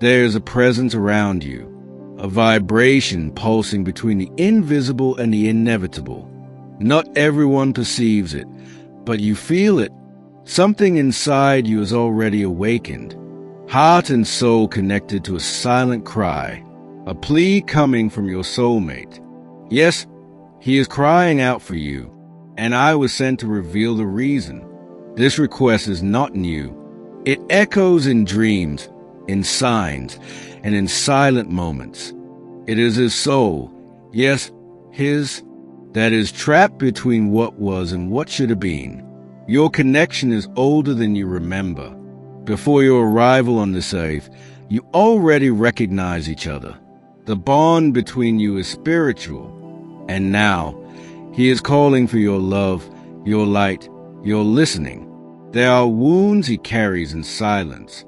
There is a presence around you, a vibration pulsing between the invisible and the inevitable. Not everyone perceives it, but you feel it. Something inside you is already awakened, heart and soul connected to a silent cry, a plea coming from your soulmate. Yes, he is crying out for you, and I was sent to reveal the reason. This request is not new. It echoes in dreams, in signs, and in silent moments. It is his soul, yes, his, that is trapped between what was and what should have been. Your connection is older than you remember. Before your arrival on this earth, you already recognize each other. The bond between you is spiritual. And now, he is calling for your love, your light, your listening. There are wounds he carries in silence,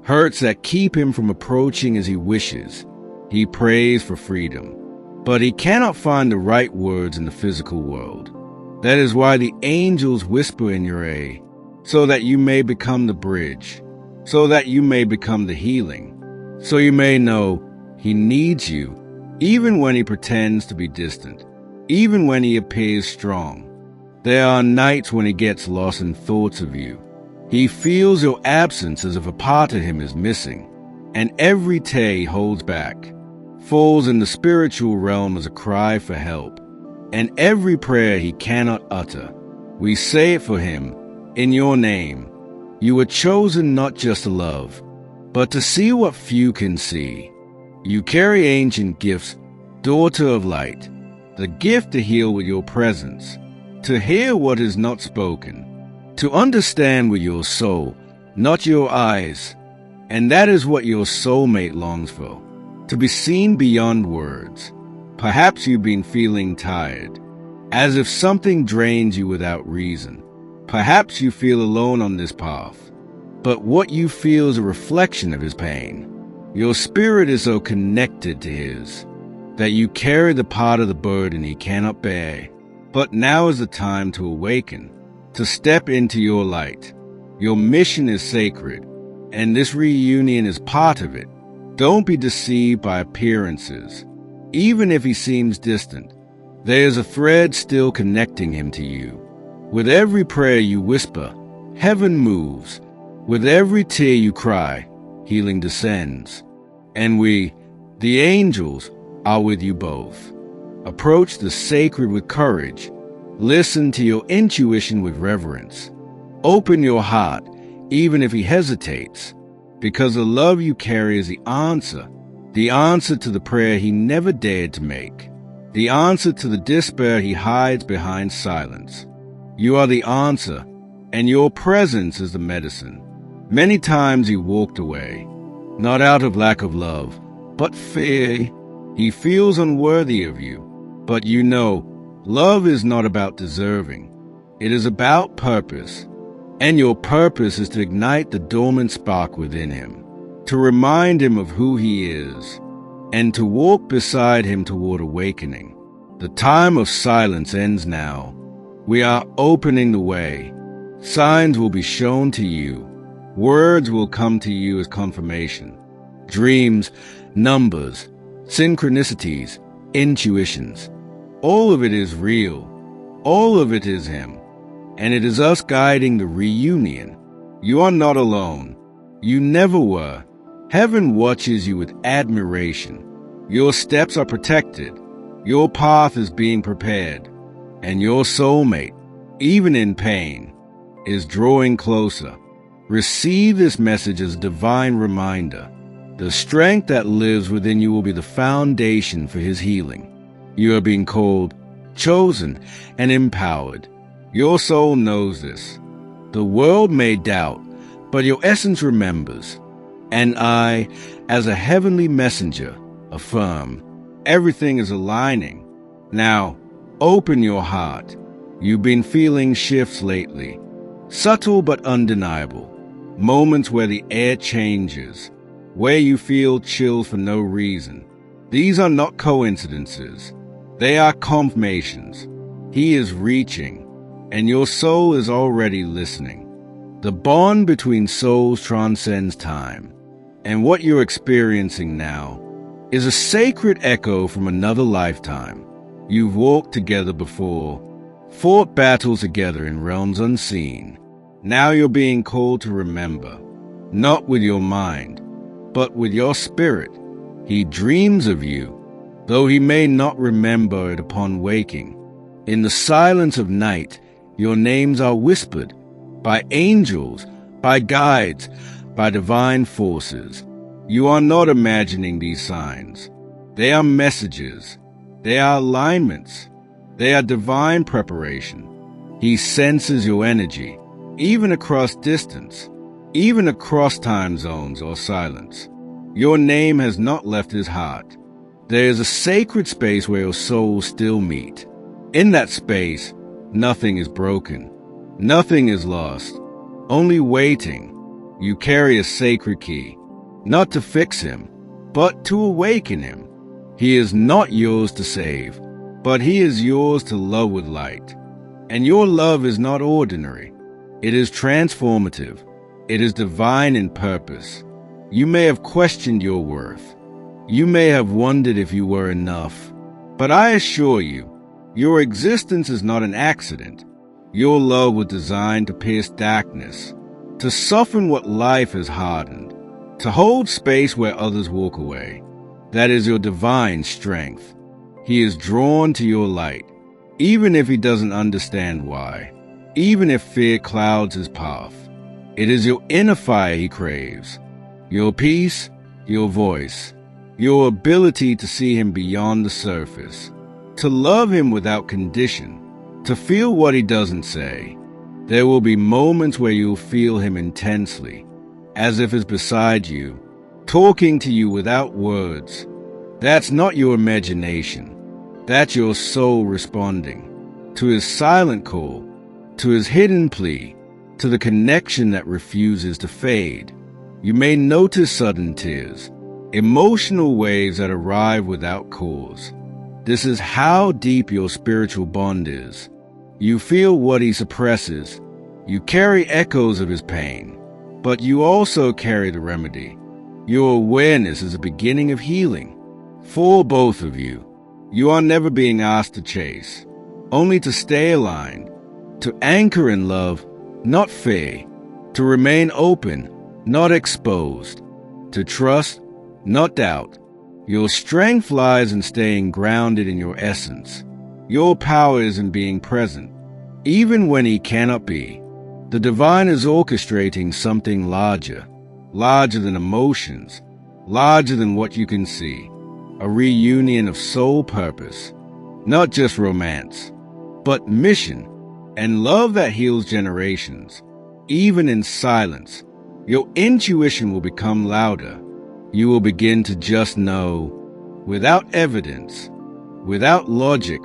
hurts that keep him from approaching as he wishes. He prays for freedom, but he cannot find the right words in the physical world. That is why the angels whisper in your ear, so that you may become the bridge, so that you may become the healing, so you may know he needs you, even when he pretends to be distant, even when he appears strong. There are nights when he gets lost in thoughts of you. He feels your absence as if a part of him is missing, and every tear he holds back falls in the spiritual realm as a cry for help, and every prayer he cannot utter, we say it for him, in your name. You were chosen not just to love, but to see what few can see. You carry ancient gifts, daughter of light, the gift to heal with your presence, to hear what is not spoken, to understand with your soul, not your eyes. And that is what your soulmate longs for, to be seen beyond words. Perhaps you've been feeling tired, as if something drains you without reason. Perhaps you feel alone on this path, but what you feel is a reflection of his pain. Your spirit is so connected to his that you carry the part of the burden he cannot bear. But now is the time to awaken, to step into your light. Your mission is sacred, and this reunion is part of it. Don't be deceived by appearances. Even if he seems distant, there is a thread still connecting him to you. With every prayer you whisper, heaven moves. With every tear you cry, healing descends. And we, the angels, are with you both. Approach the sacred with courage. Listen to your intuition with reverence. Open your heart, even if he hesitates, because the love you carry is the answer to the prayer he never dared to make, the answer to the despair he hides behind silence. You are the answer, and your presence is the medicine. Many times he walked away, not out of lack of love, but fear. He feels unworthy of you, but you know, love is not about deserving. It is about purpose, and your purpose is to ignite the dormant spark within him, to remind him of who he is, and to walk beside him toward awakening. The time of silence ends now. We are opening the way. Signs will be shown to you. Words will come to you as confirmation. Dreams, numbers, synchronicities, intuitions. All of it is real. All of it is him. And it is us guiding the reunion. You are not alone. You never were. Heaven watches you with admiration. Your steps are protected. Your path is being prepared. And your soulmate, even in pain, is drawing closer. Receive this message as a divine reminder. The strength that lives within you will be the foundation for his healing. You are being called, chosen, and empowered. Your soul knows this. The world may doubt, but your essence remembers. And I, as a heavenly messenger, affirm, everything is aligning. Now, open your heart. You've been feeling shifts lately, subtle but undeniable. Moments where the air changes, where you feel chills for no reason. These are not coincidences. They are confirmations. He is reaching, and your soul is already listening. The bond between souls transcends time. And what you're experiencing now is a sacred echo from another lifetime. You've walked together before, fought battles together in realms unseen. Now you're being called to remember, not with your mind, but with your spirit. He dreams of you, though he may not remember it upon waking. In the silence of night, your names are whispered by angels, by guides, by divine forces. You are not imagining these signs. They are messages. They are alignments. They are divine preparation. He senses your energy, even across distance, even across time zones or silence. Your name has not left his heart. There is a sacred space where your souls still meet. In that space, nothing is broken. Nothing is lost. Only waiting. You carry a sacred key, not to fix him, but to awaken him. He is not yours to save, but he is yours to love with light. And your love is not ordinary. It is transformative. It is divine in purpose. You may have questioned your worth. You may have wondered if you were enough. But I assure you, your existence is not an accident. Your love was designed to pierce darkness, to soften what life has hardened, to hold space where others walk away. That is your divine strength. He is drawn to your light, even if he doesn't understand why, even if fear clouds his path. It is your inner fire he craves, your peace, your voice, your ability to see him beyond the surface, to love him without condition, to feel what he doesn't say. There will be moments where you'll feel him intensely, as if he's beside you, talking to you without words. That's not your imagination. That's your soul responding to his silent call, to his hidden plea, to the connection that refuses to fade. You may notice sudden tears, emotional waves that arrive without cause. This is how deep your spiritual bond is. You feel what he suppresses. You carry echoes of his pain, but you also carry the remedy. Your awareness is the beginning of healing. For both of you, you are never being asked to chase, only to stay aligned, to anchor in love, not fear, to remain open, not exposed, to trust, not doubt. Your strength lies in staying grounded in your essence. Your power is in being present, even when he cannot be. The divine is orchestrating something larger than emotions, larger than what you can see. A reunion of soul purpose, not just romance, but mission and love that heals generations. Even in silence, your intuition will become louder. You will begin to just know, without evidence, without logic,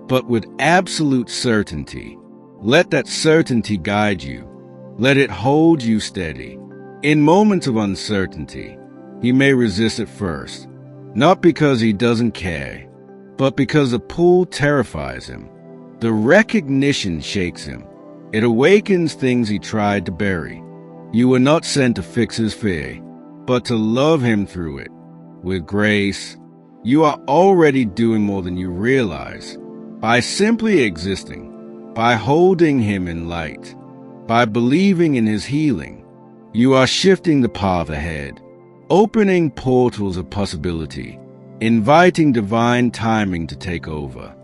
but with absolute certainty. Let that certainty guide you. Let it hold you steady. In moments of uncertainty, he may resist at first, not because he doesn't care, but because the pull terrifies him. The recognition shakes him. It awakens things he tried to bury. You were not sent to fix his fear, but to love him through it. With grace, you are already doing more than you realize. By simply existing, by holding him in light, by believing in his healing, you are shifting the path ahead, opening portals of possibility, inviting divine timing to take over.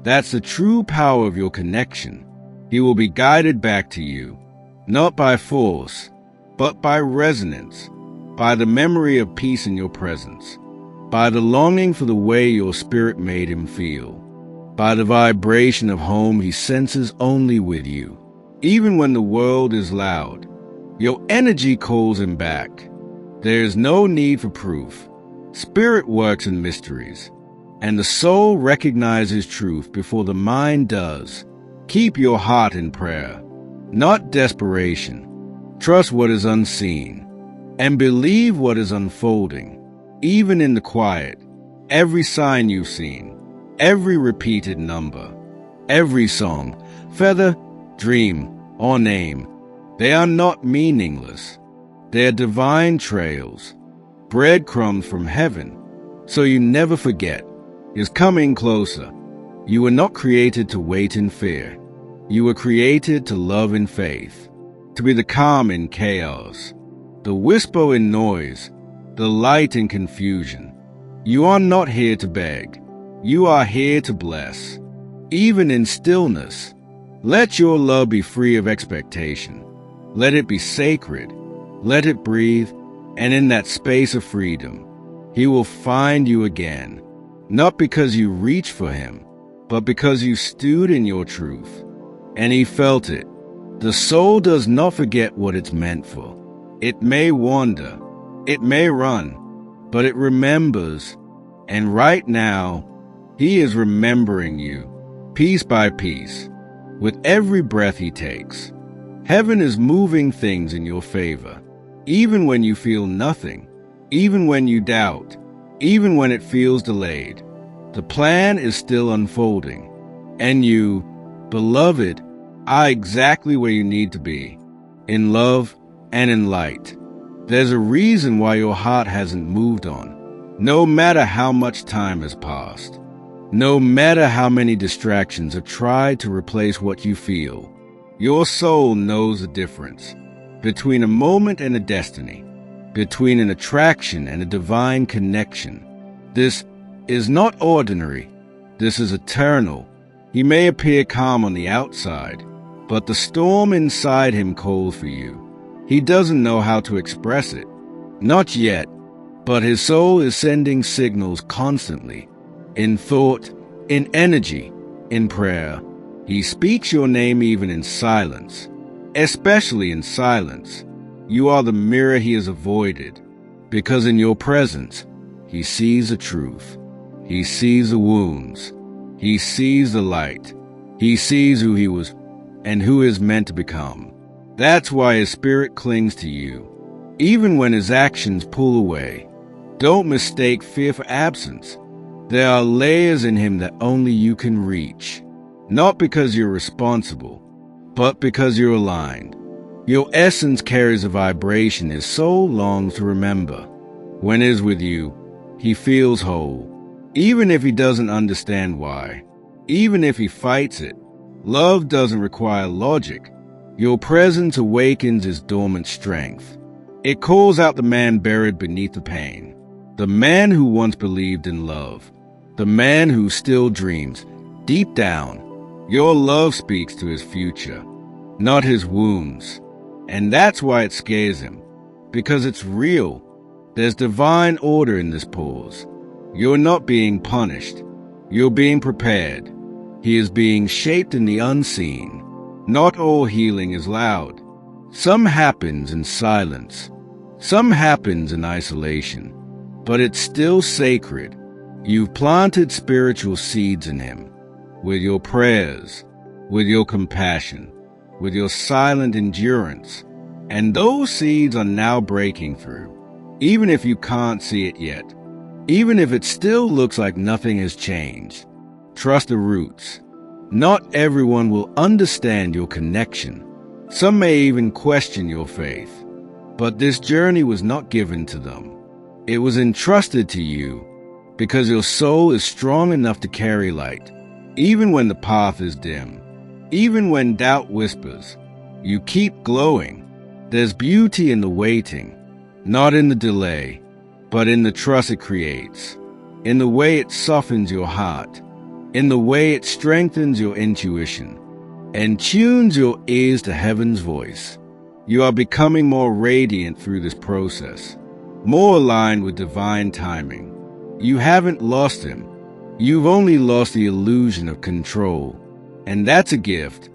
That's the true power of your connection. He will be guided back to you, not by force, but by resonance, by the memory of peace in your presence, by the longing for the way your spirit made him feel, by the vibration of home he senses only with you. Even when the world is loud, your energy calls him back. There is no need for proof. Spirit works in mysteries, and the soul recognizes truth before the mind does. Keep your heart in prayer, not desperation. Trust what is unseen, and believe what is unfolding. Even in the quiet, every sign you've seen, every repeated number, every song, feather, dream, or name, they are not meaningless. They are divine trails, breadcrumbs from heaven, so you never forget, is coming closer. You were not created to wait in fear. You were created to love in faith, to be the calm in chaos, the whisper in noise, the light in confusion. You are not here to beg. You are here to bless. Even in stillness, let your love be free of expectation. Let it be sacred. Let it breathe, and in that space of freedom, He will find you again, not because you reached for Him, but because you stood in your truth, and He felt it. The soul does not forget what it's meant for. It may wander, it may run, but it remembers, and right now, He is remembering you, piece by piece, with every breath He takes. Heaven is moving things in your favor, even when you feel nothing, even when you doubt, even when it feels delayed. The plan is still unfolding, and you, beloved, are exactly where you need to be, in love and in light. There's a reason why your heart hasn't moved on, no matter how much time has passed, no matter how many distractions have tried to replace what you feel. Your soul knows the difference between a moment and a destiny, between an attraction and a divine connection. This is not ordinary. This is eternal. He may appear calm on the outside, but the storm inside him calls for you. He doesn't know how to express it. Not yet, but his soul is sending signals constantly. In thought, in energy, in prayer. He speaks your name even in silence, especially in silence. You are the mirror he has avoided, because in your presence, he sees the truth. He sees the wounds. He sees the light. He sees who he was and who is meant to become. That's why his spirit clings to you, even when his actions pull away. Don't mistake fear for absence. There are layers in him that only you can reach, not because you're responsible, but because you're aligned. Your essence carries a vibration his soul longs to remember. When he is with you, he feels whole, even if he doesn't understand why, even if he fights it. Love doesn't require logic. Your presence awakens his dormant strength. It calls out the man buried beneath the pain, the man who once believed in love, the man who still dreams. Deep down, your love speaks to his future, not his wounds. And that's why it scares him, because it's real. There's divine order in this pause. You're not being punished. You're being prepared. He is being shaped in the unseen. Not all healing is loud. Some happens in silence. Some happens in isolation. But it's still sacred. You've planted spiritual seeds in him, with your prayers, with your compassion, with your silent endurance. And those seeds are now breaking through, even if you can't see it yet, even if it still looks like nothing has changed. Trust the roots. Not everyone will understand your connection. Some may even question your faith. But this journey was not given to them. It was entrusted to you because your soul is strong enough to carry light, even when the path is dim, even when doubt whispers. You keep glowing. There's beauty in the waiting, not in the delay, but in the trust it creates, in the way it softens your heart, in the way it strengthens your intuition, and tunes your ears to heaven's voice. You are becoming more radiant through this process, more aligned with divine timing. You haven't lost him. You've only lost the illusion of control. And that's a gift,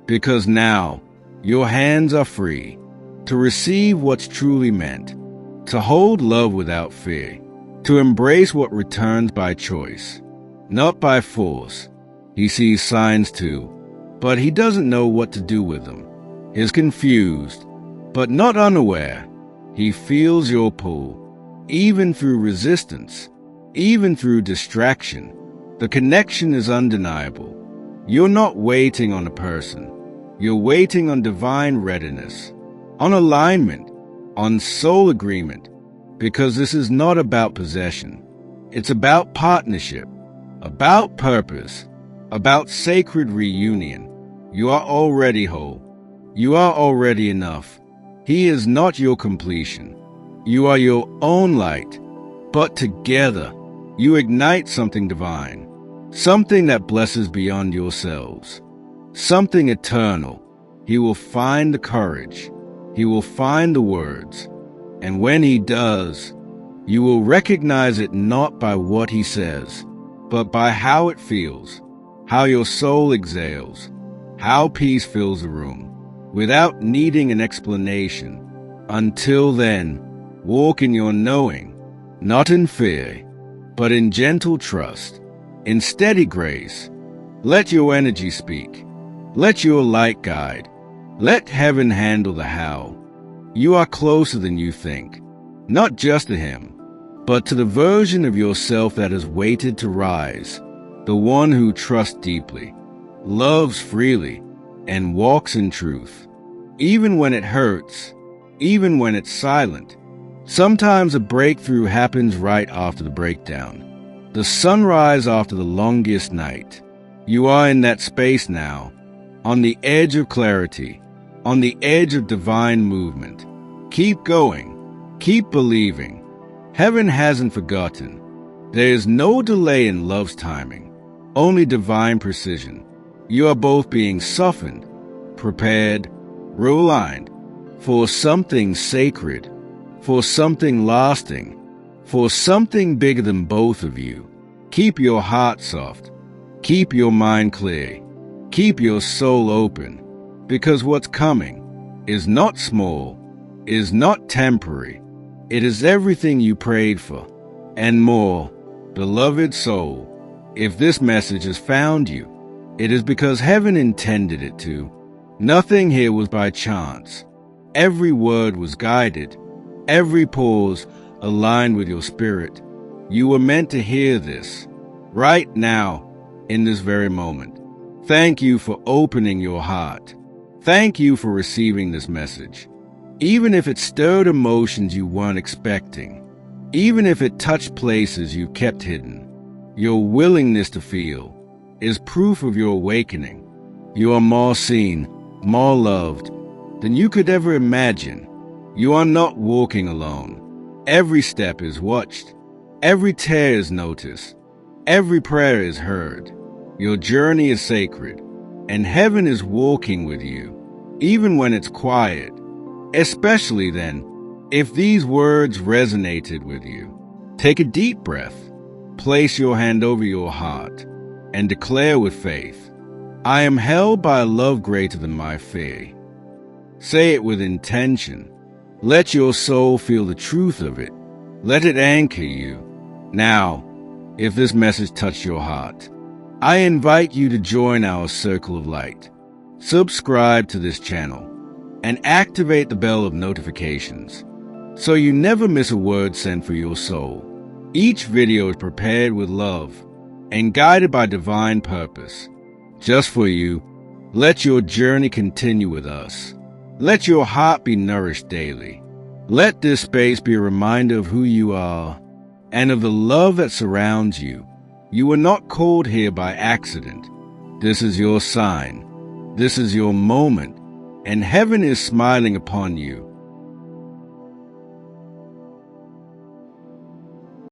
because now your hands are free to receive what's truly meant, to hold love without fear, to embrace what returns by choice, not by force. He sees signs too, but he doesn't know what to do with them. He's confused, but not unaware. He feels your pull, even through resistance, even through distraction. The connection is undeniable. You're not waiting on a person. You're waiting on divine readiness, on alignment, on soul agreement, because this is not about possession. It's about partnership, about purpose, about sacred reunion. You are already whole. You are already enough. He is not your completion. You are your own light, but together you ignite something divine, something that blesses beyond yourselves, something eternal. He will find the courage. He will find the words. And when he does, you will recognize it not by what he says, but by how it feels, how your soul exhales, how peace fills the room, without needing an explanation. Until then, walk in your knowing, not in fear, but in gentle trust, in steady grace. Let your energy speak. Let your light guide. Let heaven handle the how. You are closer than you think, not just to him, but to the version of yourself that has waited to rise, the one who trusts deeply, loves freely, and walks in truth. Even when it hurts, even when it's silent, sometimes a breakthrough happens right after the breakdown, the sunrise after the longest night. You are in that space now, on the edge of clarity, on the edge of divine movement. Keep going. Keep believing. Heaven hasn't forgotten. There is no delay in love's timing, only divine precision. You are both being softened, prepared, realigned for something sacred, for something lasting, for something bigger than both of you. Keep your heart soft. Keep your mind clear. Keep your soul open, because what's coming is not small, is not temporary. It is everything you prayed for, and more. Beloved soul, if this message has found you, it is because heaven intended it to. Nothing here was by chance. Every word was guided, every pause aligned with your spirit. You were meant to hear this, right now, in this very moment. Thank you for opening your heart. Thank you for receiving this message. Even if it stirred emotions you weren't expecting, even if it touched places you kept hidden, your willingness to feel is proof of your awakening. You are more seen, more loved than you could ever imagine. You are not walking alone. Every step is watched. Every tear is noticed. Every prayer is heard. Your journey is sacred, and heaven is walking with you, even when it's quiet. Especially then, if these words resonated with you. Take a deep breath, place your hand over your heart, and declare with faith, I am held by a love greater than my fear. Say it with intention. Let your soul feel the truth of it. Let it anchor you. Now, if this message touched your heart, I invite you to join our circle of light. Subscribe to this channel and activate the bell of notifications so you never miss a word sent for your soul. Each video is prepared with love and guided by divine purpose. Just for you, let your journey continue with us. Let your heart be nourished daily. Let this space be a reminder of who you are and of the love that surrounds you. You were not called here by accident. This is your sign. This is your moment, and heaven is smiling upon you